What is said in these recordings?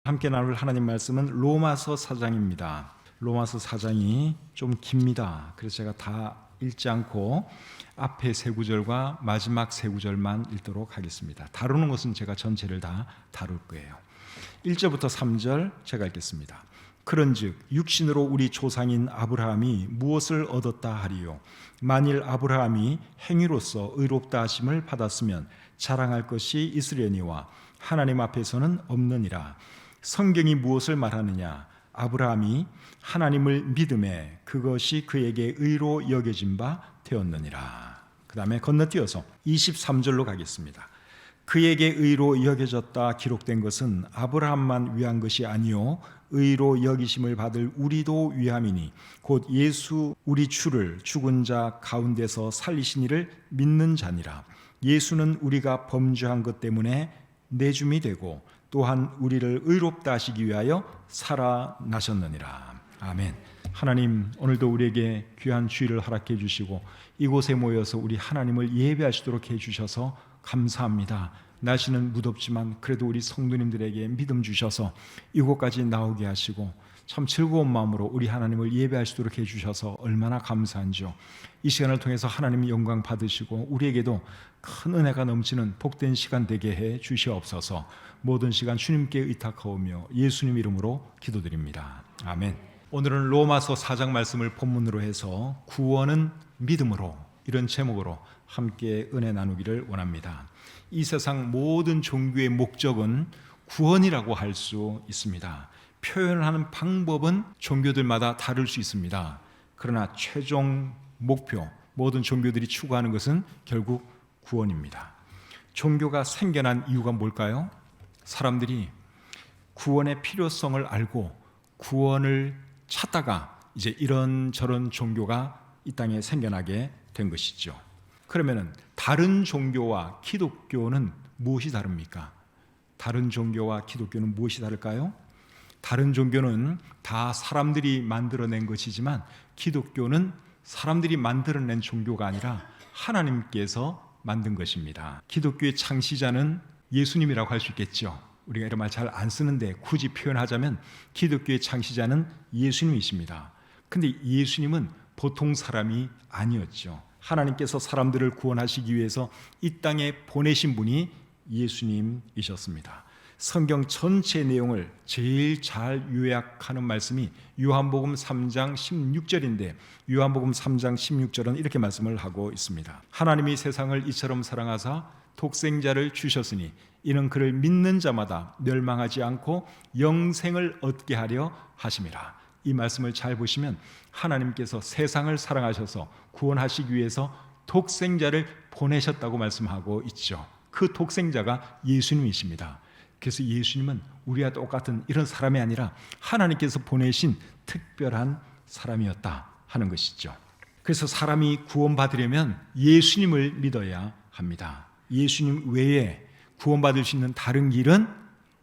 함께 나눌 하나님 말씀은 로마서 4장입니다. 로마서 4장이 좀 깁니다. 그래서 제가 다 읽지 않고 앞에 세 구절과 마지막 세 구절만 읽도록 하겠습니다. 다루는 것은 제가 전체를 다 다룰 거예요. 1절부터 3절 제가 읽겠습니다. 그런즉 육신으로 우리 조상인 아브라함이 무엇을 얻었다 하리요? 만일 아브라함이 행위로서 의롭다 하심을 받았으면 자랑할 것이 있으려니와 하나님 앞에서는 없느니라. 성경이 무엇을 말하느냐? 아브라함이 하나님을 믿음에 그것이 그에게 의로 여겨진 바 되었느니라. 그 다음에 건너뛰어서 23절로 가겠습니다. 그에게 의로 여겨졌다 기록된 것은 아브라함만 위한 것이 아니요 의로 여기심을 받을 우리도 위함이니 곧 예수 우리 주를 죽은 자 가운데서 살리신 이를 믿는 자니라. 예수는 우리가 범죄한 것 때문에 내줌이 되고 또한 우리를 의롭다 하시기 위하여 살아나셨느니라. 아멘. 하나님, 오늘도 우리에게 귀한 주일을 허락해 주시고 이곳에 모여서 우리 하나님을 예배할 수 있도록 해주셔서 감사합니다. 날씨는 무덥지만 그래도 우리 성도님들에게 믿음 주셔서 이곳까지 나오게 하시고 참 즐거운 마음으로 우리 하나님을 예배할 수 있도록 해주셔서 얼마나 감사한지요. 이 시간을 통해서 하나님 영광 받으시고 우리에게도 큰 은혜가 넘치는 복된 시간 되게 해 주시옵소서. 모든 시간 주님께 의탁하오며 예수님 이름으로 기도드립니다. 아멘. 오늘은 로마서 4장 말씀을 본문으로 해서 구원은 믿음으로, 이런 제목으로 함께 은혜 나누기를 원합니다. 이 세상 모든 종교의 목적은 구원이라고 할 수 있습니다. 표현하는 방법은 종교들마다 다를 수 있습니다. 그러나 최종 목표, 모든 종교들이 추구하는 것은 결국 구원입니다. 종교가 생겨난 이유가 뭘까요? 사람들이 구원의 필요성을 알고 구원을 찾다가 이제 이런저런 종교가 이 땅에 생겨나게 된 것이죠. 그러면은 다른 종교와 기독교는 무엇이 다릅니까? 다른 종교와 기독교는 무엇이 다를까요? 다른 종교는 다 사람들이 만들어낸 것이지만 기독교는 사람들이 만들어낸 종교가 아니라 하나님께서 만든 것입니다. 기독교의 창시자는 예수님이라고 할 수 있겠죠. 우리가 이런 말 잘 안 쓰는데 굳이 표현하자면 기독교의 창시자는 예수님이십니다. 근데 예수님은 보통 사람이 아니었죠. 하나님께서 사람들을 구원하시기 위해서 이 땅에 보내신 분이 예수님이셨습니다. 성경 전체 내용을 제일 잘 요약하는 말씀이 요한복음 3장 16절인데 요한복음 3장 16절은 이렇게 말씀을 하고 있습니다. 하나님이 세상을 이처럼 사랑하사 독생자를 주셨으니 이는 그를 믿는 자마다 멸망하지 않고 영생을 얻게 하려 하심이라. 이 말씀을 잘 보시면 하나님께서 세상을 사랑하셔서 구원하시기 위해서 독생자를 보내셨다고 말씀하고 있죠. 그 독생자가 예수님이십니다. 그래서 예수님은 우리와 똑같은 이런 사람이 아니라 하나님께서 보내신 특별한 사람이었다 하는 것이죠. 그래서 사람이 구원받으려면 예수님을 믿어야 합니다. 예수님 외에 구원받을 수 있는 다른 길은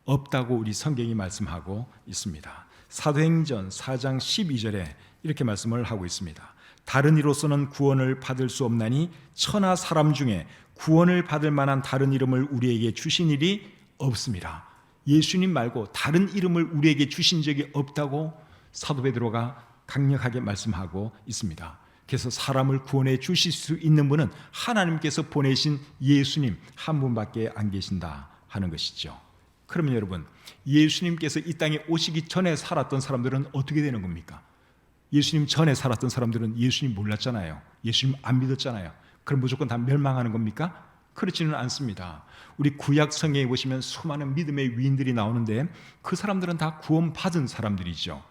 없다고 우리 성경이 말씀하고 있습니다. 사도행전 4장 12절에 이렇게 말씀을 하고 있습니다. 다른 이로서는 구원을 받을 수 없나니 천하 사람 중에 구원을 받을 만한 다른 이름을 우리에게 주신 일이 없습니다. 예수님 말고 다른 이름을 우리에게 주신 적이 없다고 사도 베드로가 강력하게 말씀하고 있습니다. 그래서 사람을 구원해 주실 수 있는 분은 하나님께서 보내신 예수님 한 분밖에 안 계신다 하는 것이죠. 그러면 여러분, 예수님께서 이 땅에 오시기 전에 살았던 사람들은 어떻게 되는 겁니까? 예수님 전에 살았던 사람들은 예수님 몰랐잖아요. 예수님 안 믿었잖아요. 그럼 무조건 다 멸망하는 겁니까? 그렇지는 않습니다. 우리 구약 성경에 보시면 수많은 믿음의 위인들이 나오는데 그 사람들은 다 구원받은 사람들이죠.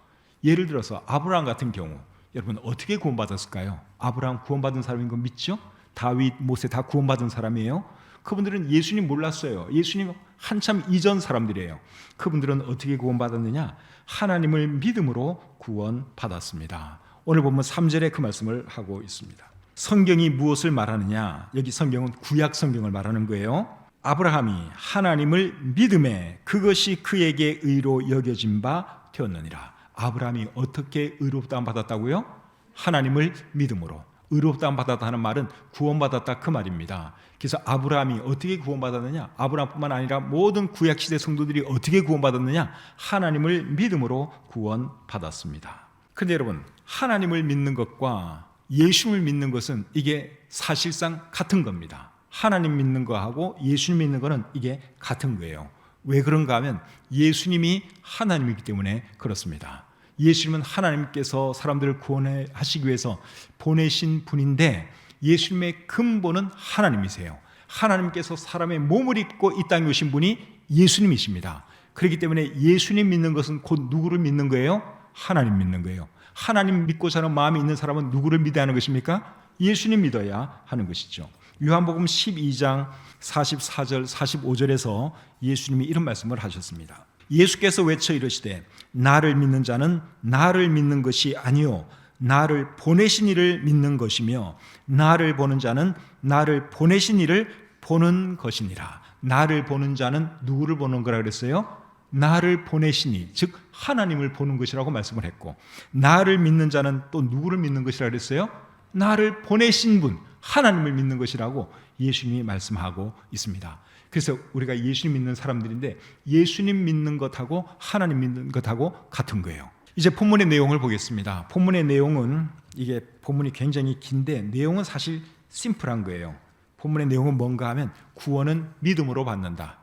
예를 들어서 아브라함 같은 경우, 여러분 어떻게 구원받았을까요? 아브라함 구원받은 사람인 거 믿죠? 다윗, 모세 다 구원받은 사람이에요. 그분들은 예수님 몰랐어요. 예수님 한참 이전 사람들이에요. 그분들은 어떻게 구원받았느냐? 하나님을 믿음으로 구원받았습니다. 오늘 보면 3절에 그 말씀을 하고 있습니다. 성경이 무엇을 말하느냐? 여기 성경은 구약 성경을 말하는 거예요. 아브라함이 하나님을 믿음에 그것이 그에게 의로 여겨진 바 되었느니라. 아브라함이 어떻게 의롭다함 받았다고요? 하나님을 믿음으로. 의롭다함 받았다 하는 말은 구원받았다 그 말입니다. 그래서 아브라함이 어떻게 구원받았느냐? 아브라함뿐만 아니라 모든 구약시대 성도들이 어떻게 구원받았느냐? 하나님을 믿음으로 구원받았습니다. 그런데 여러분, 하나님을 믿는 것과 예수님을 믿는 것은 이게 사실상 같은 겁니다. 하나님 믿는 거하고 예수님 믿는 거는 이게 같은 거예요. 왜 그런가 하면 예수님이 하나님이기 때문에 그렇습니다. 예수님은 하나님께서 사람들을 구원하시기 위해서 보내신 분인데 예수님의 근본은 하나님이세요. 하나님께서 사람의 몸을 입고 이 땅에 오신 분이 예수님이십니다. 그렇기 때문에 예수님 믿는 것은 곧 누구를 믿는 거예요? 하나님 믿는 거예요. 하나님 믿고 사는 마음이 있는 사람은 누구를 믿어야 하는 것입니까? 예수님 믿어야 하는 것이죠. 요한복음 12장 44절 45절에서 예수님이 이런 말씀을 하셨습니다. 예수께서 외쳐 이르시되 나를 믿는 자는 나를 믿는 것이 아니요 나를 보내신 이를 믿는 것이며 나를 보는 자는 나를 보내신 이를 보는 것이니라. 나를 보는 자는 누구를 보는 거라 그랬어요? 나를 보내신 이, 즉 하나님을 보는 것이라고 말씀을 했고, 나를 믿는 자는 또 누구를 믿는 것이라 그랬어요? 나를 보내신 분, 하나님을 믿는 것이라고 예수님이 말씀하고 있습니다. 그래서 우리가 예수님 믿는 사람들인데 예수님 믿는 것하고 하나님 믿는 것하고 같은 거예요. 이제 본문의 내용을 보겠습니다. 본문의 내용은 이게 본문이 굉장히 긴데 내용은 사실 심플한 거예요. 본문의 내용은 뭔가 하면 구원은 믿음으로 받는다.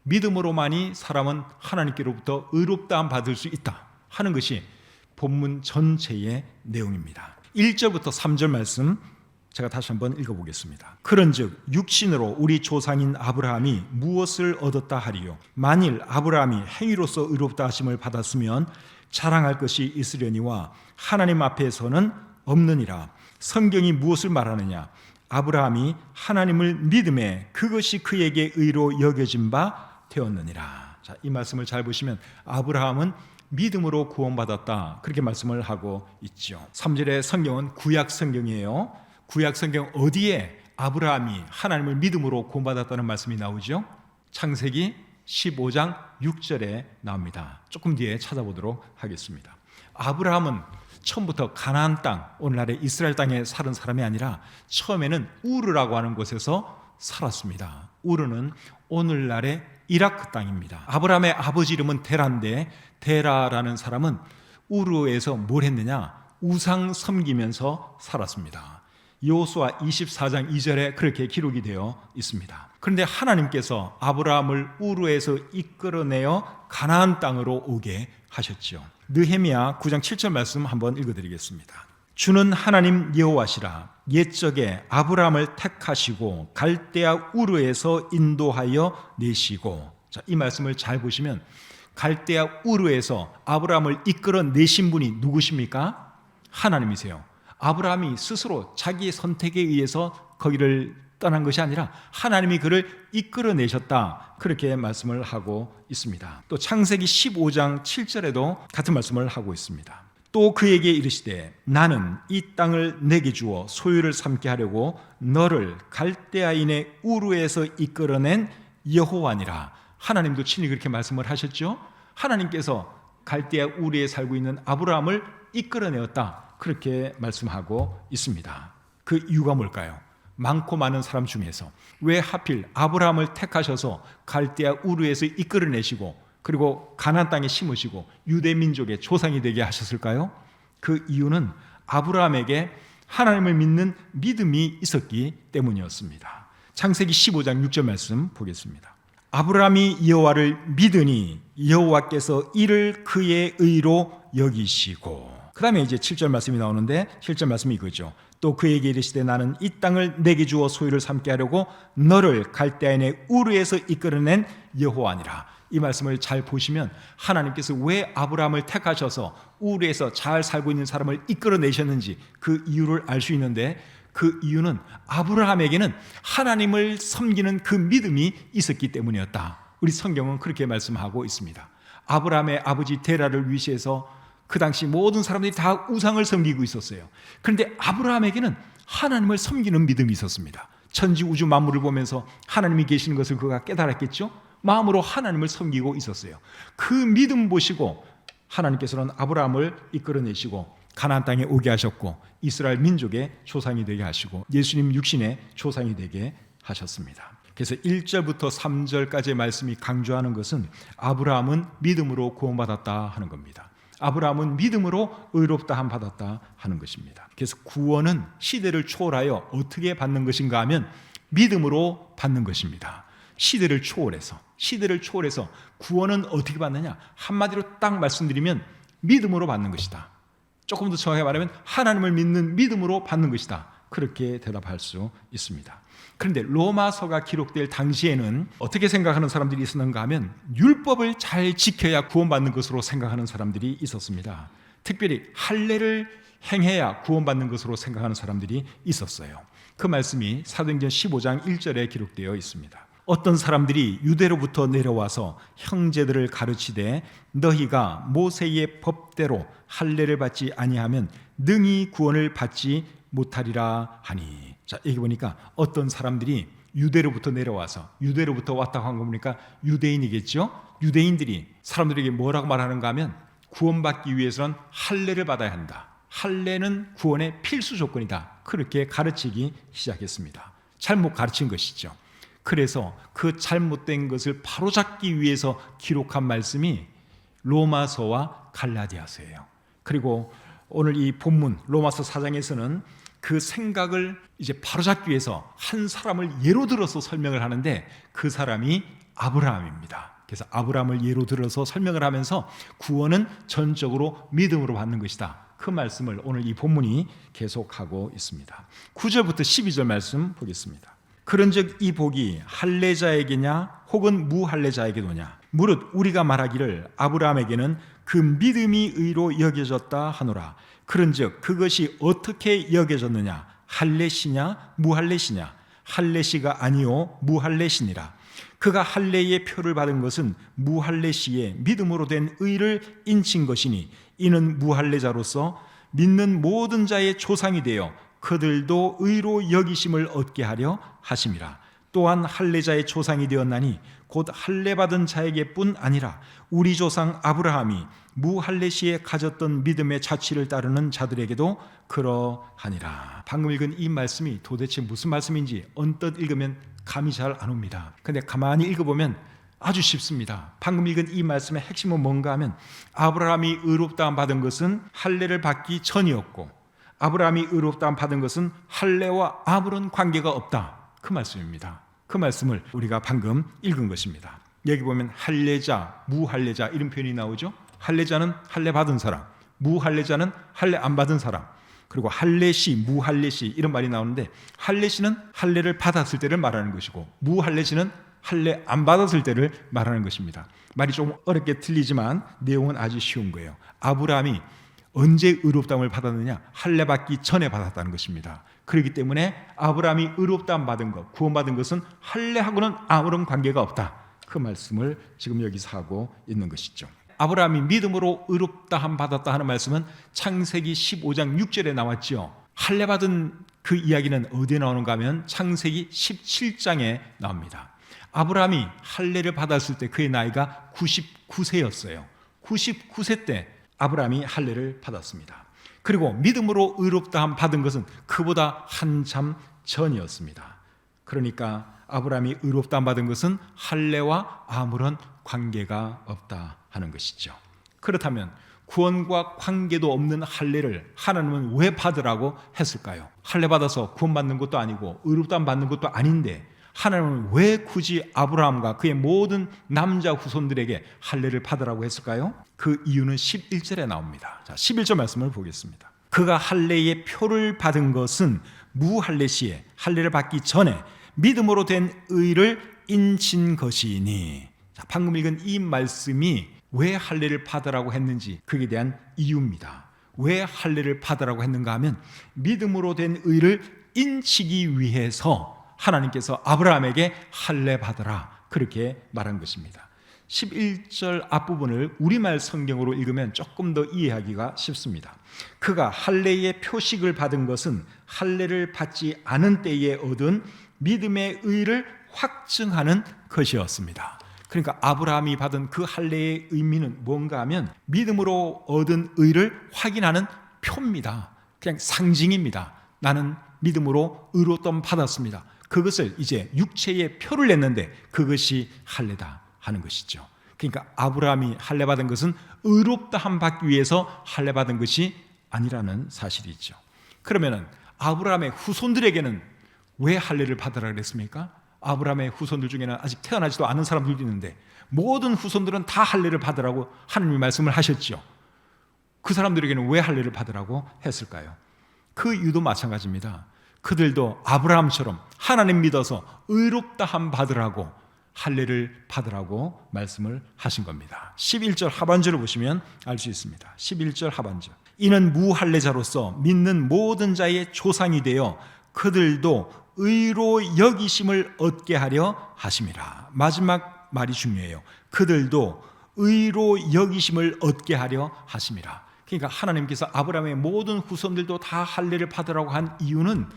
믿음으로만이 사람은 하나님께로부터 의롭다함 받을 수 있다 하는 것이 본문 전체의 내용입니다. 1절부터 3절 말씀 제가 다시 한번 읽어보겠습니다. 그런즉 육신으로 우리 조상인 아브라함이 무엇을 얻었다 하리요? 만일 아브라함이 행위로서 의롭다 하심을 받았으면 자랑할 것이 있으려니와 하나님 앞에서는 없느니라. 성경이 무엇을 말하느냐? 아브라함이 하나님을 믿음에 그것이 그에게 의로 여겨진 바 되었느니라. 자, 이 말씀을 잘 보시면 아브라함은 믿음으로 구원받았다 그렇게 말씀을 하고 있죠. 3절의 성경은 구약 성경이에요. 구약 성경 어디에 아브라함이 하나님을 믿음으로 구원받았다는 말씀이 나오죠? 창세기 15장 6절에 나옵니다. 조금 뒤에 찾아보도록 하겠습니다. 아브라함은 처음부터 가나안 땅, 오늘날의 이스라엘 땅에 사는 사람이 아니라 처음에는 우르라고 하는 곳에서 살았습니다. 우르는 오늘날의 이라크 땅입니다. 아브라함의 아버지 이름은 데라인데 데라라는 사람은 우르에서 뭘 했느냐? 우상 섬기면서 살았습니다. 여호수아 24장 2절에 그렇게 기록이 되어 있습니다. 그런데 하나님께서 아브라함을 우르에서 이끌어내어 가나안 땅으로 오게 하셨죠. 느헤미야 9장 7절 말씀 한번 읽어드리겠습니다. 주는 하나님 여호와시라. 옛적에 아브라함을 택하시고 갈대아 우르에서 인도하여 내시고. 자, 이 말씀을 잘 보시면 갈대아 우르에서 아브라함을 이끌어내신 분이 누구십니까? 하나님이세요. 아브라함이 스스로 자기의 선택에 의해서 거기를 떠난 것이 아니라 하나님이 그를 이끌어내셨다 그렇게 말씀을 하고 있습니다. 또 창세기 15장 7절에도 같은 말씀을 하고 있습니다. 또 그에게 이르시되 나는 이 땅을 내게 주어 소유를 삼게 하려고 너를 갈대아인의 우르에서 이끌어낸 여호와니라. 하나님도 친히 그렇게 말씀을 하셨죠. 하나님께서 갈대아 우르에 살고 있는 아브라함을 이끌어내었다 그렇게 말씀하고 있습니다. 그 이유가 뭘까요? 많고 많은 사람 중에서 왜 하필 아브라함을 택하셔서 갈대아 우르에서 이끌어내시고 그리고 가나안 땅에 심으시고 유대 민족의 조상이 되게 하셨을까요? 그 이유는 아브라함에게 하나님을 믿는 믿음이 있었기 때문이었습니다. 창세기 15장 6절 말씀 보겠습니다. 아브라함이 여호와를 믿으니 여호와께서 이를 그의 의로 여기시고. 그 다음에 이제 7절 말씀이 나오는데 7절 말씀이 이거죠. 또 그에게 이르시되 나는 이 땅을 내게 주어 소유를 삼게 하려고 너를 갈대아인의 우르에서 이끌어낸 여호와니라. 이 말씀을 잘 보시면 하나님께서 왜 아브라함을 택하셔서 우르에서 잘 살고 있는 사람을 이끌어내셨는지 그 이유를 알 수 있는데 그 이유는 아브라함에게는 하나님을 섬기는 그 믿음이 있었기 때문이었다. 우리 성경은 그렇게 말씀하고 있습니다. 아브라함의 아버지 데라를 위시해서 그 당시 모든 사람들이 다 우상을 섬기고 있었어요. 그런데 아브라함에게는 하나님을 섬기는 믿음이 있었습니다. 천지 우주 만물을 보면서 하나님이 계시는 것을 그가 깨달았겠죠. 마음으로 하나님을 섬기고 있었어요. 그 믿음 보시고 하나님께서는 아브라함을 이끌어내시고 가나안 땅에 오게 하셨고 이스라엘 민족의 조상이 되게 하시고 예수님 육신의 조상이 되게 하셨습니다. 그래서 1절부터 3절까지의 말씀이 강조하는 것은 아브라함은 믿음으로 구원받았다 하는 겁니다. 아브라함은 믿음으로 의롭다함 받았다 하는 것입니다. 그래서 구원은 시대를 초월하여 어떻게 받는 것인가 하면 믿음으로 받는 것입니다. 시대를 초월해서 구원은 어떻게 받느냐? 한마디로 딱 말씀드리면 믿음으로 받는 것이다. 조금 더 정확하게 말하면 하나님을 믿는 믿음으로 받는 것이다. 그렇게 대답할 수 있습니다. 그런데 로마서가 기록될 당시에는 어떻게 생각하는 사람들이 있었는가 하면 율법을 잘 지켜야 구원받는 것으로 생각하는 사람들이 있었습니다. 특별히 할례를 행해야 구원받는 것으로 생각하는 사람들이 있었어요. 그 말씀이 사도행전 15장 1절에 기록되어 있습니다. 어떤 사람들이 유대로부터 내려와서 형제들을 가르치되 너희가 모세의 법대로 할례를 받지 아니하면 능히 구원을 받지 못하리라 하니. 자, 여기 보니까 어떤 사람들이 유대로부터 내려와서, 유대로부터 왔다고 한 거 보니까 유대인이겠죠? 유대인들이 사람들에게 뭐라고 말하는가 하면 구원받기 위해서는 할례를 받아야 한다. 할례는 구원의 필수 조건이다. 그렇게 가르치기 시작했습니다. 잘못 가르친 것이죠. 그래서 그 잘못된 것을 바로잡기 위해서 기록한 말씀이 로마서와 갈라디아서예요. 그리고 오늘 이 본문 로마서 4장에서는 그 생각을 이제 바로잡기 위해서 한 사람을 예로 들어서 설명을 하는데 그 사람이 아브라함입니다. 그래서 아브라함을 예로 들어서 설명을 하면서 구원은 전적으로 믿음으로 받는 것이다. 그 말씀을 오늘 이 본문이 계속하고 있습니다. 9절부터 12절 말씀 보겠습니다. 그런즉 이 복이 할례자에게냐 혹은 무할례자에게도냐 무릇 우리가 말하기를 아브라함에게는 그 믿음이 의로 여겨졌다 하노라. 그런즉 그것이 어떻게 여겨졌느냐 할례시냐 무할례시냐 할례시가 아니요 무할례시니라. 그가 할례의 표를 받은 것은 무할례시의 믿음으로 된 의를 인친 것이니 이는 무할례자로서 믿는 모든 자의 조상이 되어 그들도 의로 여기심을 얻게 하려 하심이라. 또한 할례자의 조상이 되었나니 곧 할례 받은 자에게뿐 아니라 우리 조상 아브라함이 무할례시에 가졌던 믿음의 자취를 따르는 자들에게도 그러하니라. 방금 읽은 이 말씀이 도대체 무슨 말씀인지 언뜻 읽으면 감이 잘 안 옵니다. 근데 가만히 읽어보면 아주 쉽습니다. 방금 읽은 이 말씀의 핵심은 뭔가 하면 아브라함이 의롭다함 받은 것은 할례를 받기 전이었고 아브라함이 의롭다함 받은 것은 할례와 아무런 관계가 없다. 그 말씀입니다. 그 말씀을 우리가 방금 읽은 것입니다. 여기 보면 할례자, 무할례자 이런 표현이 나오죠. 할례자는 할례 받은 사람, 무할례자는 할례 안 받은 사람, 그리고 할례시, 무할례시 이런 말이 나오는데 할례시는 할례를 받았을 때를 말하는 것이고 무할례시는 할례 안 받았을 때를 말하는 것입니다. 말이 좀 어렵게 틀리지만 내용은 아주 쉬운 거예요. 아브라함이 언제 의롭다함을 받았느냐? 할례 받기 전에 받았다는 것입니다. 그렇기 때문에 아브라함이 의롭다함 받은 것, 구원받은 것은 할례하고는 아무런 관계가 없다. 그 말씀을 지금 여기서 하고 있는 것이죠. 아브라함이 믿음으로 의롭다함 받았다 하는 말씀은 창세기 15장 6절에 나왔죠. 할례 받은 그 이야기는 어디에 나오는가 하면 창세기 17장에 나옵니다. 아브라함이 할례를 받았을 때 그의 나이가 99세였어요. 99세 때 아브라함이 할례를 받았습니다. 그리고 믿음으로 의롭다함 받은 것은 그보다 한참 전이었습니다. 그러니까 아브라함이 의롭다함 받은 것은 할례와 아무런 관계가 없다 하는 것이죠. 그렇다면 구원과 관계도 없는 할례를 하나님은 왜 받으라고 했을까요? 할례 받아서 구원받는 것도 아니고 의롭다함 받는 것도 아닌데 하나님은 왜 굳이 아브라함과 그의 모든 남자 후손들에게 할례를 받으라고 했을까요? 그 이유는 11절에 나옵니다. 자, 11절 말씀을 보겠습니다. 그가 할례의 표를 받은 것은 무할례시에 할례를 받기 전에 믿음으로 된 의를 인친 것이니. 자, 방금 읽은 이 말씀이 왜 할례를 받으라고 했는지 그에 대한 이유입니다. 왜 할례를 받으라고 했는가 하면 믿음으로 된 의를 인치기 위해서 하나님께서 아브라함에게 할례 받으라 그렇게 말한 것입니다. 11절 앞부분을 우리말 성경으로 읽으면 조금 더 이해하기가 쉽습니다. 그가 할례의 표식을 받은 것은 할례를 받지 않은 때에 얻은 믿음의 의를 확증하는 것이었습니다. 그러니까 아브라함이 받은 그 할례의 의미는 뭔가 하면 믿음으로 얻은 의를 확인하는 표입니다. 그냥 상징입니다. 나는 믿음으로 의롭다함 받았습니다. 그것을 이제 육체의 표를 냈는데 그것이 할례다 하는 것이죠. 그러니까 아브라함이 할례 받은 것은 의롭다함 받기 위해서 할례 받은 것이 아니라는 사실이죠. 그러면은 아브라함의 후손들에게는 왜 할례를 받으라 그랬습니까? 아브라함의 후손들 중에는 아직 태어나지도 않은 사람들도 있는데 모든 후손들은 다 할례를 받으라고 하나님이 말씀을 하셨지요. 그 사람들에게는 왜 할례를 받으라고 했을까요? 그 이유도 마찬가지입니다. 그들도 아브라함처럼 하나님 믿어서 의롭다함 받으라고 할례를 받으라고 말씀을 하신 겁니다. 11절 하반절을 보시면 알 수 있습니다. 11절 하반절. 이는 무할례자로서 믿는 모든 자의 조상이 되어 그들도 의로 여기심을 얻게 하려 하심이라. 마지막 말이 중요해요. 그들도 의로 여기심을 얻게 하려 하심이라. 그러니까 하나님께서 아브라함의 모든 후손들도 다 할례를 받으라고 한 이유는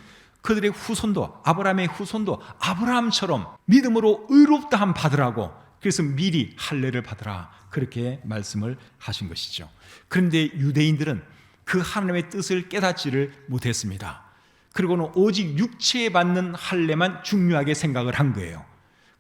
그들의 후손도, 아브라함의 후손도 아브라함처럼 믿음으로 의롭다함 받으라고, 그래서 미리 할례를 받으라 그렇게 말씀을 하신 것이죠. 그런데 유대인들은 그 하나님의 뜻을 깨닫지를 못했습니다. 그리고는 오직 육체에 받는 할례만 중요하게 생각을 한 거예요.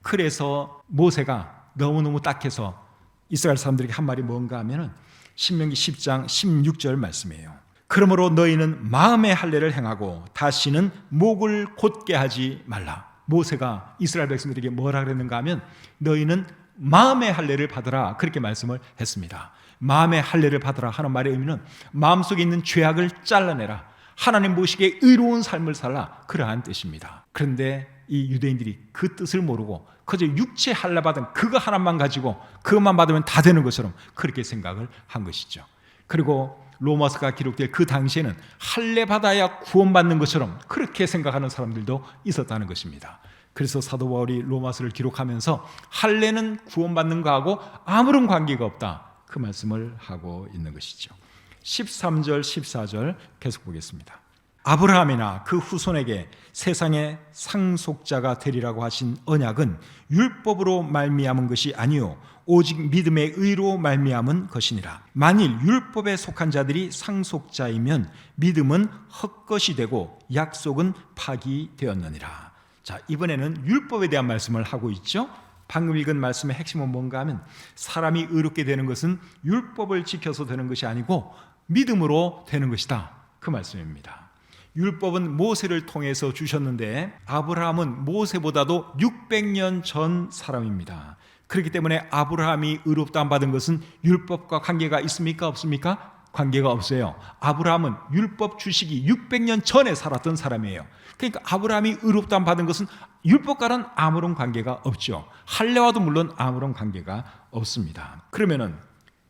그래서 모세가 너무너무 딱해서 이스라엘 사람들에게 한 말이 뭔가 하면은 신명기 10장 16절 말씀이에요. 그러므로 너희는 마음의 할례를 행하고 다시는 목을 곧게 하지 말라. 모세가 이스라엘 백성들에게 뭐라 그랬는가 하면 너희는 마음의 할례를 받으라 그렇게 말씀을 했습니다. 마음의 할례를 받으라 하는 말의 의미는 마음속에 있는 죄악을 잘라내라, 하나님 보시기에 의로운 삶을 살라, 그러한 뜻입니다. 그런데 이 유대인들이 그 뜻을 모르고 그저 육체 할례 받은 그거 하나만 가지고 그것만 받으면 다 되는 것처럼 그렇게 생각을 한 것이죠. 그리고 로마서가 기록될 그 당시에는 할례 받아야 구원받는 것처럼 그렇게 생각하는 사람들도 있었다는 것입니다. 그래서 사도 바울이 로마서를 기록하면서 할례는 구원받는 거하고 아무런 관계가 없다 그 말씀을 하고 있는 것이죠. 13절 14절 계속 보겠습니다. 아브라함이나 그 후손에게 세상의 상속자가 되리라고 하신 언약은 율법으로 말미암은 것이 아니요 오직 믿음의 의로 말미암은 것이니라. 만일 율법에 속한 자들이 상속자이면 믿음은 헛것이 되고 약속은 파기되었느니라. 자, 이번에는 율법에 대한 말씀을 하고 있죠. 방금 읽은 말씀의 핵심은 뭔가 하면 사람이 의롭게 되는 것은 율법을 지켜서 되는 것이 아니고 믿음으로 되는 것이다 그 말씀입니다. 율법은 모세를 통해서 주셨는데 아브라함은 모세보다도 600년 전 사람입니다. 그렇기 때문에 아브라함이 의롭다함 받은 것은 율법과 관계가 있습니까? 없습니까? 관계가 없어요. 아브라함은 율법 주시기 600년 전에 살았던 사람이에요. 그러니까 아브라함이 의롭다함 받은 것은 율법과는 아무런 관계가 없죠. 할례와도 물론 아무런 관계가 없습니다. 그러면은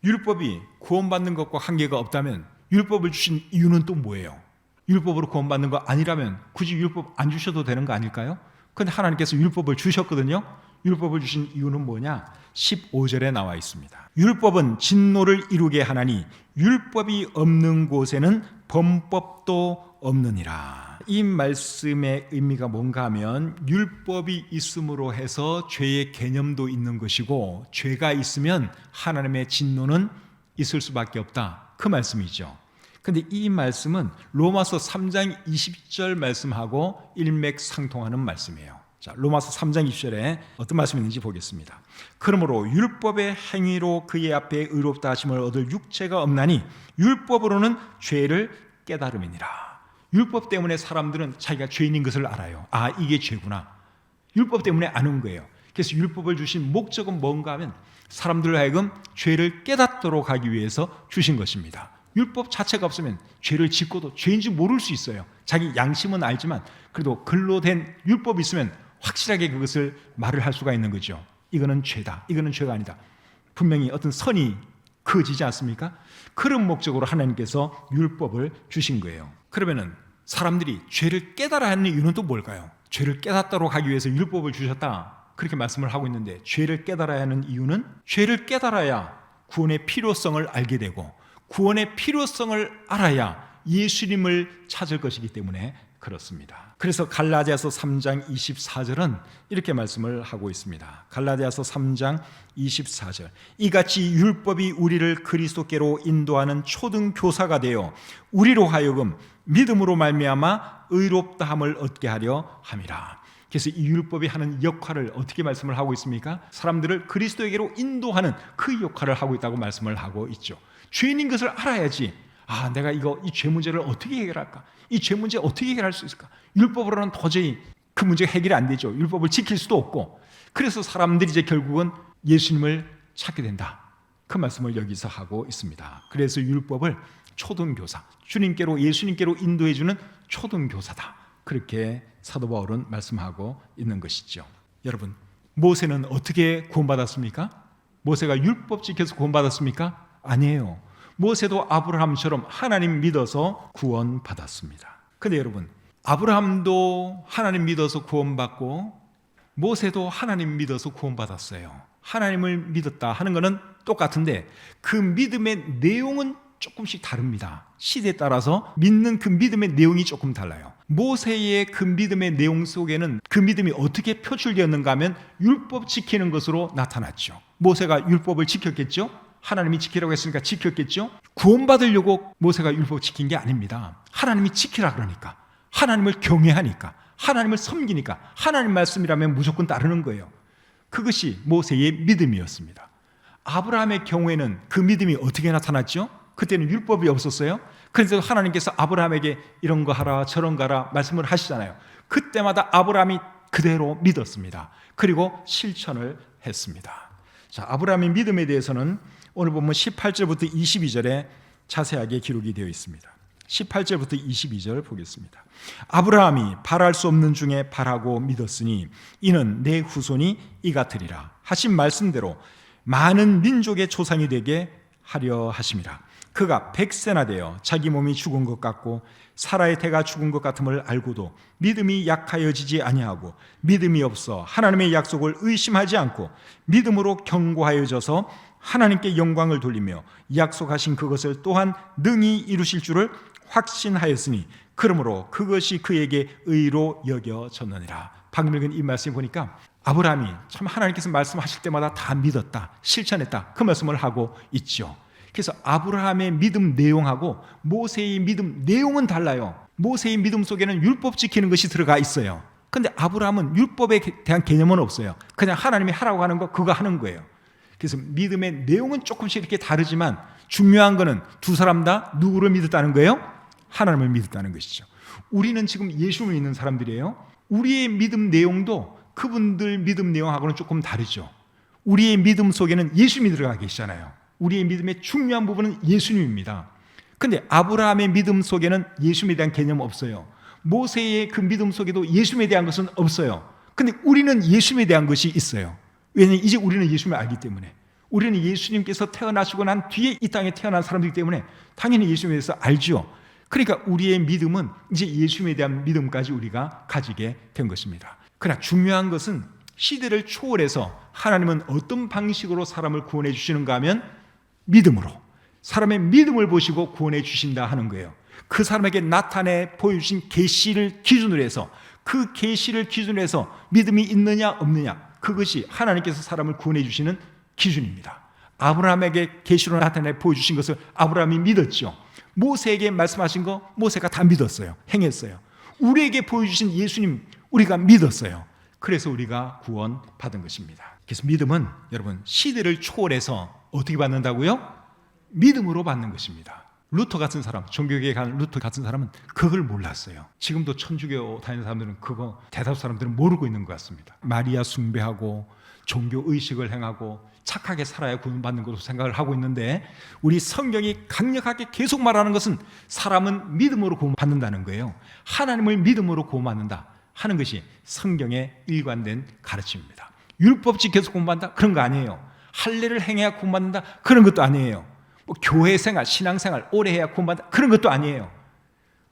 율법이 구원받는 것과 관계가 없다면 율법을 주신 이유는 또 뭐예요? 율법으로 구원받는 거 아니라면 굳이 율법 안 주셔도 되는 거 아닐까요? 그런데 하나님께서 율법을 주셨거든요. 율법을 주신 이유는 뭐냐? 15절에 나와 있습니다. 율법은 진노를 이루게 하나니 율법이 없는 곳에는 범법도 없느니라. 이 말씀의 의미가 뭔가 하면 율법이 있음으로 해서 죄의 개념도 있는 것이고 죄가 있으면 하나님의 진노는 있을 수밖에 없다 그 말씀이죠. 그런데 이 말씀은 로마서 3장 20절 말씀하고 일맥상통하는 말씀이에요. 자, 로마서 3장 20절에 어떤 말씀이 있는지 보겠습니다. 그러므로 율법의 행위로 그의 앞에 의롭다 하심을 얻을 육체가 없나니 율법으로는 죄를 깨달음이니라. 율법 때문에 사람들은 자기가 죄인인 것을 알아요. 아, 이게 죄구나. 율법 때문에 아는 거예요. 그래서 율법을 주신 목적은 뭔가 하면 사람들로 하여금 죄를 깨닫도록 하기 위해서 주신 것입니다. 율법 자체가 없으면 죄를 짓고도 죄인지 모를 수 있어요. 자기 양심은 알지만 그래도 글로 된 율법이 있으면 확실하게 그것을 말을 할 수가 있는 거죠. 이거는 죄다, 이거는 죄가 아니다. 분명히 어떤 선이 그어지지 않습니까? 그런 목적으로 하나님께서 율법을 주신 거예요. 그러면은 사람들이 죄를 깨달아야 하는 이유는 또 뭘까요? 죄를 깨닫도록 하기 위해서 율법을 주셨다 그렇게 말씀을 하고 있는데, 죄를 깨달아야 하는 이유는 죄를 깨달아야 구원의 필요성을 알게 되고 구원의 필요성을 알아야 예수님을 찾을 것이기 때문에 그렇습니다. 그래서 갈라디아서 3장 24절은 이렇게 말씀을 하고 있습니다. 갈라디아서 3장 24절, 이같이 율법이 우리를 그리스도께로 인도하는 초등교사가 되어 우리로 하여금 믿음으로 말미암아 의롭다함을 얻게 하려 함이라. 그래서 이 율법이 하는 역할을 어떻게 말씀을 하고 있습니까? 사람들을 그리스도에게로 인도하는 그 역할을 하고 있다고 말씀을 하고 있죠. 죄인인 것을 알아야지, 내가 이 죄 문제를 어떻게 해결할까? 이 죄 문제 어떻게 해결할 수 있을까? 율법으로는 도저히 그 문제가 해결이 안 되죠. 율법을 지킬 수도 없고. 그래서 사람들이 이제 결국은 예수님을 찾게 된다. 그 말씀을 여기서 하고 있습니다. 그래서 율법을 초등교사, 주님께로, 예수님께로 인도해주는 초등교사다. 그렇게 사도 바울은 말씀하고 있는 것이죠. 여러분, 모세는 어떻게 구원받았습니까? 모세가 율법 지켜서 구원받았습니까? 아니에요. 모세도 아브라함처럼 하나님 믿어서 구원받았습니다. 근데 여러분, 아브라함도 하나님 믿어서 구원받고 모세도 하나님 믿어서 구원받았어요. 하나님을 믿었다 하는 것은 똑같은데 그 믿음의 내용은 조금씩 다릅니다. 시대에 따라서 믿는 그 믿음의 내용이 조금 달라요. 모세의 그 믿음의 내용 속에는 그 믿음이 어떻게 표출되었는가 하면 율법 지키는 것으로 나타났죠. 모세가 율법을 지켰겠죠? 하나님이 지키라고 했으니까 지켰겠죠? 구원받으려고 모세가 율법 지킨 게 아닙니다. 하나님이 지키라 그러니까, 하나님을 경외하니까, 하나님을 섬기니까 하나님 말씀이라면 무조건 따르는 거예요. 그것이 모세의 믿음이었습니다. 아브라함의 경우에는 그 믿음이 어떻게 나타났죠? 그때는 율법이 없었어요. 그래서 하나님께서 아브라함에게 이런 거 하라 저런 거 하라 말씀을 하시잖아요. 그때마다 아브라함이 그대로 믿었습니다. 그리고 실천을 했습니다. 자, 아브라함의 믿음에 대해서는 오늘 보면 18절부터 22절에 자세하게 기록이 되어 있습니다. 18절부터 22절 보겠습니다. 아브라함이 바랄 수 없는 중에 바라고 믿었으니 이는 내 후손이 이같으리라 하신 말씀대로 많은 민족의 조상이 되게 하려 하심이라. 그가 100세나 되어 자기 몸이 죽은 것 같고 사라의 태가 죽은 것 같음을 알고도 믿음이 약하여지지 아니하고 믿음이 없어 하나님의 약속을 의심하지 않고 믿음으로 견고하여져서 하나님께 영광을 돌리며 약속하신 그것을 또한 능히 이루실 줄을 확신하였으니 그러므로 그것이 그에게 의로 여겨졌느니라. 방금 읽은 이 말씀 보니까 아브라함이 참 하나님께서 말씀하실 때마다 다 믿었다, 실천했다, 그 말씀을 하고 있죠. 그래서 아브라함의 믿음 내용하고 모세의 믿음 내용은 달라요. 모세의 믿음 속에는 율법 지키는 것이 들어가 있어요. 근데 아브라함은 율법에 대한 개념은 없어요. 그냥 하나님이 하라고 하는 거 그거 하는 거예요. 그래서 믿음의 내용은 조금씩 이렇게 다르지만 중요한 거는 두 사람 다 누구를 믿었다는 거예요? 하나님을 믿었다는 것이죠. 우리는 지금 예수를 믿는 사람들이에요. 우리의 믿음 내용도 그분들 믿음 내용하고는 조금 다르죠. 우리의 믿음 속에는 예수님이 들어가 계시잖아요. 우리의 믿음의 중요한 부분은 예수님입니다. 근데 아브라함의 믿음 속에는 예수님에 대한 개념 없어요. 모세의 그 믿음 속에도 예수님에 대한 것은 없어요. 근데 우리는 예수님에 대한 것이 있어요. 왜냐하면 이제 우리는 예수님을 알기 때문에, 우리는 예수님께서 태어나시고 난 뒤에 이 땅에 태어난 사람들이기 때문에 당연히 예수님에 대해서 알죠. 그러니까 우리의 믿음은 이제 예수님에 대한 믿음까지 우리가 가지게 된 것입니다. 그러나 중요한 것은 시대를 초월해서 하나님은 어떤 방식으로 사람을 구원해 주시는가 하면 믿음으로, 사람의 믿음을 보시고 구원해 주신다 하는 거예요. 그 사람에게 나타내 보여주신 계시를 기준으로 해서, 그 계시를 기준으로 해서 믿음이 있느냐 없느냐, 그것이 하나님께서 사람을 구원해 주시는 기준입니다. 아브라함에게 계시로 나타내 보여주신 것을 아브라함이 믿었죠. 모세에게 말씀하신 거 모세가 다 믿었어요. 행했어요. 우리에게 보여주신 예수님 우리가 믿었어요. 그래서 우리가 구원받은 것입니다. 그래서 믿음은 여러분 시대를 초월해서 어떻게 받는다고요? 믿음으로 받는 것입니다. 루터 같은 사람, 종교계에 가는 루터 같은 사람은 그걸 몰랐어요. 지금도 천주교 다니는 사람들은 그거 대다수 사람들은 모르고 있는 것 같습니다. 마리아 숭배하고 종교 의식을 행하고 착하게 살아야 구원받는 것으로 생각을 하고 있는데, 우리 성경이 강력하게 계속 말하는 것은 사람은 믿음으로 구원받는다는 거예요. 하나님을 믿음으로 구원받는다 하는 것이 성경의 일관된 가르침입니다. 율법 지켜서 구원받는다 그런 거 아니에요. 할례를 행해야 구원받는다 그런 것도 아니에요. 뭐 교회 생활, 신앙 생활 오래 해야 구원받는다 그런 것도 아니에요.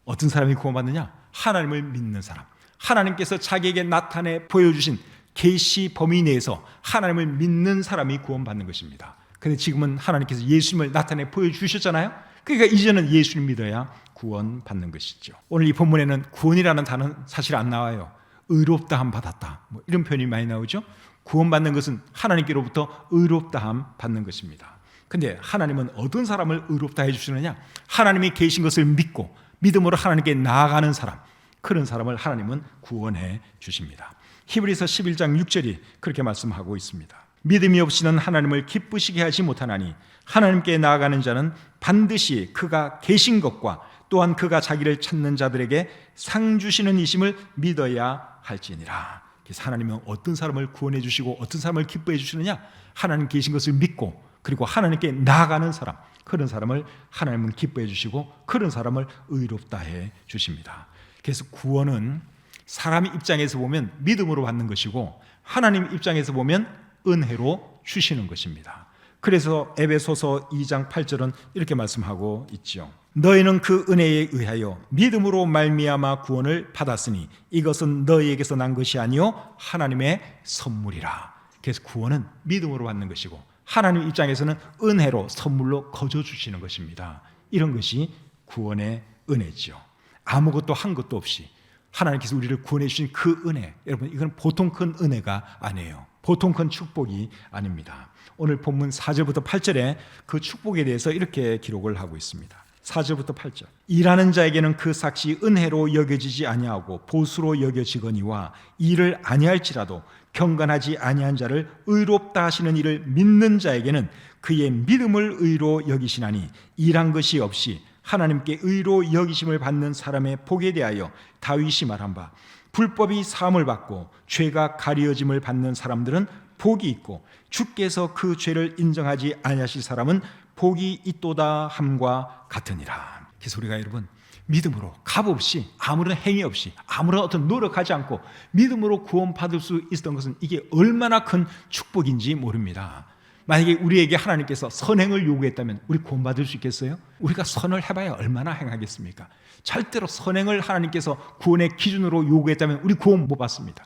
어떤 사람이 구원받느냐? 하나님을 믿는 사람, 하나님께서 자기에게 나타내 보여주신 계시 범위 내에서 하나님을 믿는 사람이 구원받는 것입니다. 그런데 지금은 하나님께서 예수님을 나타내 보여주셨잖아요. 그러니까 이제는 예수를 믿어야 구원받는 것이죠. 오늘 이 본문에는 구원이라는 단어는 사실 안 나와요. 의롭다함 받았다, 뭐 이런 표현이 많이 나오죠. 구원받는 것은 하나님께로부터 의롭다함 받는 것입니다. 근데 하나님은 어떤 사람을 의롭다 해주시느냐? 하나님이 계신 것을 믿고 믿음으로 하나님께 나아가는 사람, 그런 사람을 하나님은 구원해 주십니다. 히브리서 11장 6절이 그렇게 말씀하고 있습니다. 믿음이 없이는 하나님을 기쁘시게 하지 못하나니 하나님께 나아가는 자는 반드시 그가 계신 것과 또한 그가 자기를 찾는 자들에게 상 주시는 이심을 믿어야 할지니라. 그래서 하나님은 어떤 사람을 구원해 주시고 어떤 사람을 기뻐해 주시느냐? 하나님 계신 것을 믿고 그리고 하나님께 나아가는 사람, 그런 사람을 하나님은 기뻐해 주시고 그런 사람을 의롭다 해 주십니다. 그래서 구원은 사람 입장에서 보면 믿음으로 받는 것이고 하나님 입장에서 보면 은혜로 주시는 것입니다. 그래서 에베소서 2장 8절은 이렇게 말씀하고 있죠. 너희는 그 은혜에 의하여 믿음으로 말미암아 구원을 받았으니 이것은 너희에게서 난 것이 아니요 하나님의 선물이라. 그래서 구원은 믿음으로 받는 것이고 하나님 입장에서는 은혜로 선물로 거저 주시는 것입니다. 이런 것이 구원의 은혜죠. 아무것도 한 것도 없이 하나님께서 우리를 구원해 주신 그 은혜, 여러분 이건 보통 큰 은혜가 아니에요. 보통 큰 축복이 아닙니다. 오늘 본문 4절부터 8절에 그 축복에 대해서 이렇게 기록을 하고 있습니다. 4절부터 8절. 일하는 자에게는 그 삭시 은혜로 여겨지지 아니하고 보수로 여겨지거니와 일을 아니할지라도 경건하지 아니한 자를 의롭다 하시는 이를 믿는 자에게는 그의 믿음을 의로 여기시나니 일한 것이 없이 하나님께 의로 여기심을 받는 사람의 복에 대하여 다윗이 말한 바 불법이 사함을 받고 죄가 가려짐을 받는 사람들은 복이 있고 주께서 그 죄를 인정하지 아니하실 사람은 복이 있도다 함과 같으니라. 그래서 우리가 여러분 믿음으로 값없이 아무런 행위 없이 아무런 어떤 노력하지 않고 믿음으로 구원받을 수 있었던 것은 이게 얼마나 큰 축복인지 모릅니다. 만약에 우리에게 하나님께서 선행을 요구했다면 우리 구원받을 수 있겠어요? 우리가 선을 해봐야 얼마나 행하겠습니까? 절대로 선행을 하나님께서 구원의 기준으로 요구했다면 우리 구원 못 받습니다.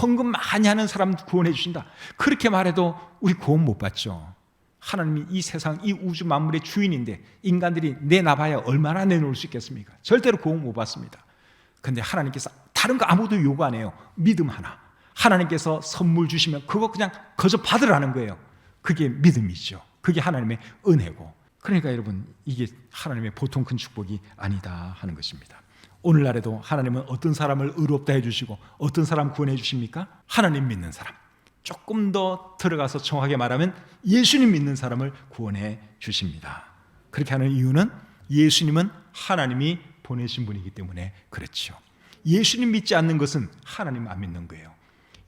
헌금 많이 하는 사람 구원해 주신다, 그렇게 말해도 우리 구원 못 받죠. 하나님이 이 세상 이 우주 만물의 주인인데 인간들이 내놔봐야 얼마나 내놓을 수 있겠습니까? 절대로 구원 못 받습니다. 그런데 하나님께서 다른 거 아무도 요구 안 해요. 믿음 하나, 하나님께서 선물 주시면 그거 그냥 거저 받으라는 거예요. 그게 믿음이죠. 그게 하나님의 은혜고. 그러니까 여러분 이게 하나님의 보통 큰 축복이 아니다 하는 것입니다. 오늘날에도 하나님은 어떤 사람을 의롭다 해주시고 어떤 사람 구원해 주십니까? 하나님 믿는 사람, 조금 더 들어가서 정확하게 말하면 예수님 믿는 사람을 구원해 주십니다. 그렇게 하는 이유는 예수님은 하나님이 보내신 분이기 때문에 그렇죠. 예수님 믿지 않는 것은 하나님 안 믿는 거예요.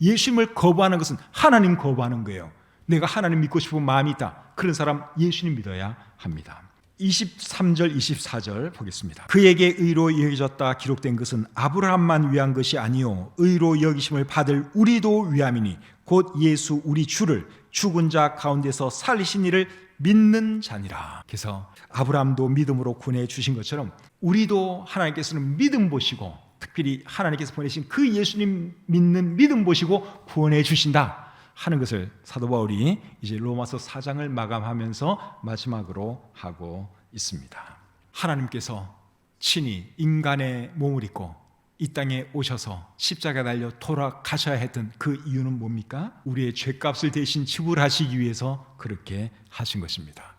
예수님을 거부하는 것은 하나님 거부하는 거예요. 내가 하나님 믿고 싶은 마음이 있다, 그런 사람 예수님 믿어야 합니다. 23절 24절 보겠습니다. 그에게 의로 여겨졌다 기록된 것은 아브라함만 위한 것이 아니요 의로 여기심을 받을 우리도 위함이니 곧 예수 우리 주를 죽은 자 가운데서 살리신 이를 믿는 자니라. 그래서 아브라함도 믿음으로 구원해 주신 것처럼 우리도 하나님께서는 믿음 보시고 특별히 하나님께서 보내신 그 예수님 믿는 믿음 보시고 구원해 주신다 하는 것을 사도 바울이 이제 로마서 4장을 마감하면서 마지막으로 하고 있습니다. 하나님께서 친히 인간의 몸을 입고 이 땅에 오셔서 십자가에 달려 돌아가셔야 했던 그 이유는 뭡니까? 우리의 죄값을 대신 지불하시기 위해서 그렇게 하신 것입니다.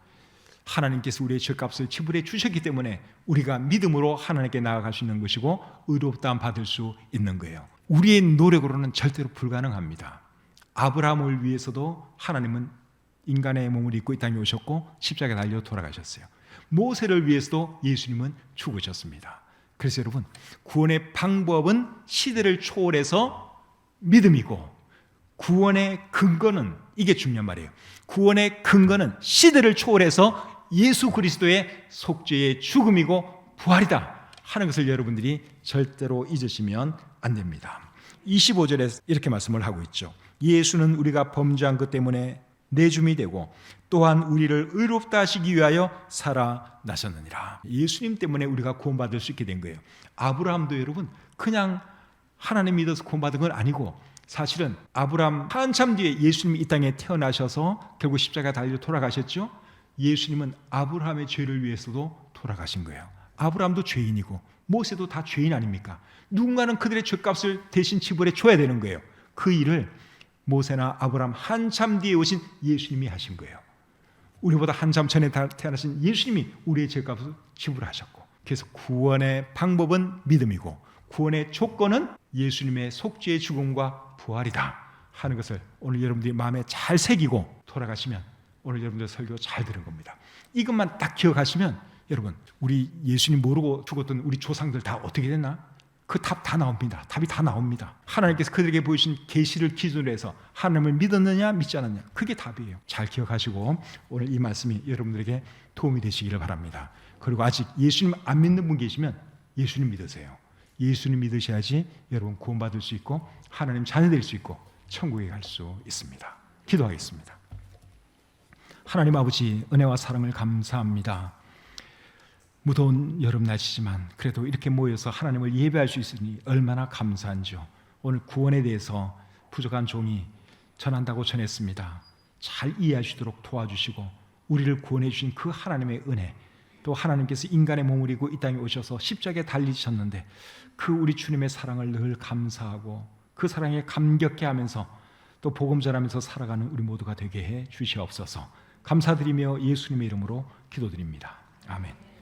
하나님께서 우리의 죄값을 지불해 주셨기 때문에 우리가 믿음으로 하나님께 나아갈 수 있는 것이고 의롭다함 받을 수 있는 거예요. 우리의 노력으로는 절대로 불가능합니다. 아브라함을 위해서도 하나님은 인간의 몸을 입고 이 땅에 오셨고 십자가에 달려 돌아가셨어요. 모세를 위해서도 예수님은 죽으셨습니다. 그래서 여러분 구원의 방법은 시대를 초월해서 믿음이고 구원의 근거는, 이게 중요한 말이에요, 구원의 근거는 시대를 초월해서 예수 그리스도의 속죄의 죽음이고 부활이다 하는 것을 여러분들이 절대로 잊으시면 안 됩니다. 25절에 이렇게 말씀을 하고 있죠. 예수는 우리가 범죄한 것 때문에 내줌이 되고 또한 우리를 의롭다 하시기 위하여 살아나셨느니라. 예수님 때문에 우리가 구원받을 수 있게 된 거예요. 아브라함도 여러분 그냥 하나님 믿어서 구원받은 건 아니고 사실은 아브라함 한참 뒤에 예수님이 이 땅에 태어나셔서 결국 십자가에 달려 돌아가셨죠. 예수님은 아브라함의 죄를 위해서도 돌아가신 거예요. 아브라함도 죄인이고 모세도 다 죄인 아닙니까? 누군가는 그들의 죄값을 대신 지불해 줘야 되는 거예요. 그 일을 모세나 아브라함 한참 뒤에 오신 예수님이 하신 거예요. 우리보다 한참 전에 태어나신 예수님이 우리의 죄값을 지불하셨고, 그래서 구원의 방법은 믿음이고 구원의 조건은 예수님의 속죄의 죽음과 부활이다 하는 것을 오늘 여러분들이 마음에 잘 새기고 돌아가시면 오늘 여러분들 설교 잘 들은 겁니다. 이것만 딱 기억하시면 여러분, 우리 예수님 모르고 죽었던 우리 조상들 다 어떻게 됐나? 그 답 다 나옵니다. 답이 다 나옵니다. 하나님께서 그들에게 보이신 계시를 기준으로 해서 하나님을 믿었느냐 믿지 않았느냐, 그게 답이에요. 잘 기억하시고 오늘 이 말씀이 여러분들에게 도움이 되시기를 바랍니다. 그리고 아직 예수님 안 믿는 분 계시면 예수님 믿으세요. 예수님 믿으셔야지 여러분 구원받을 수 있고 하나님 자녀 될 수 있고 천국에 갈 수 있습니다. 기도하겠습니다. 하나님 아버지, 은혜와 사랑을 감사합니다. 무더운 여름 날씨지만 그래도 이렇게 모여서 하나님을 예배할 수 있으니 얼마나 감사한지요. 오늘 구원에 대해서 부족한 종이 전한다고 전했습니다. 잘 이해할 수 있도록 도와주시고 우리를 구원해 주신 그 하나님의 은혜, 또 하나님께서 인간의 몸을 입고 이 땅에 오셔서 십자가에 달리셨는데 그 우리 주님의 사랑을 늘 감사하고 그 사랑에 감격해 하면서 또 복음 전하면서 살아가는 우리 모두가 되게 해 주시옵소서. 감사드리며 예수님의 이름으로 기도드립니다. 아멘.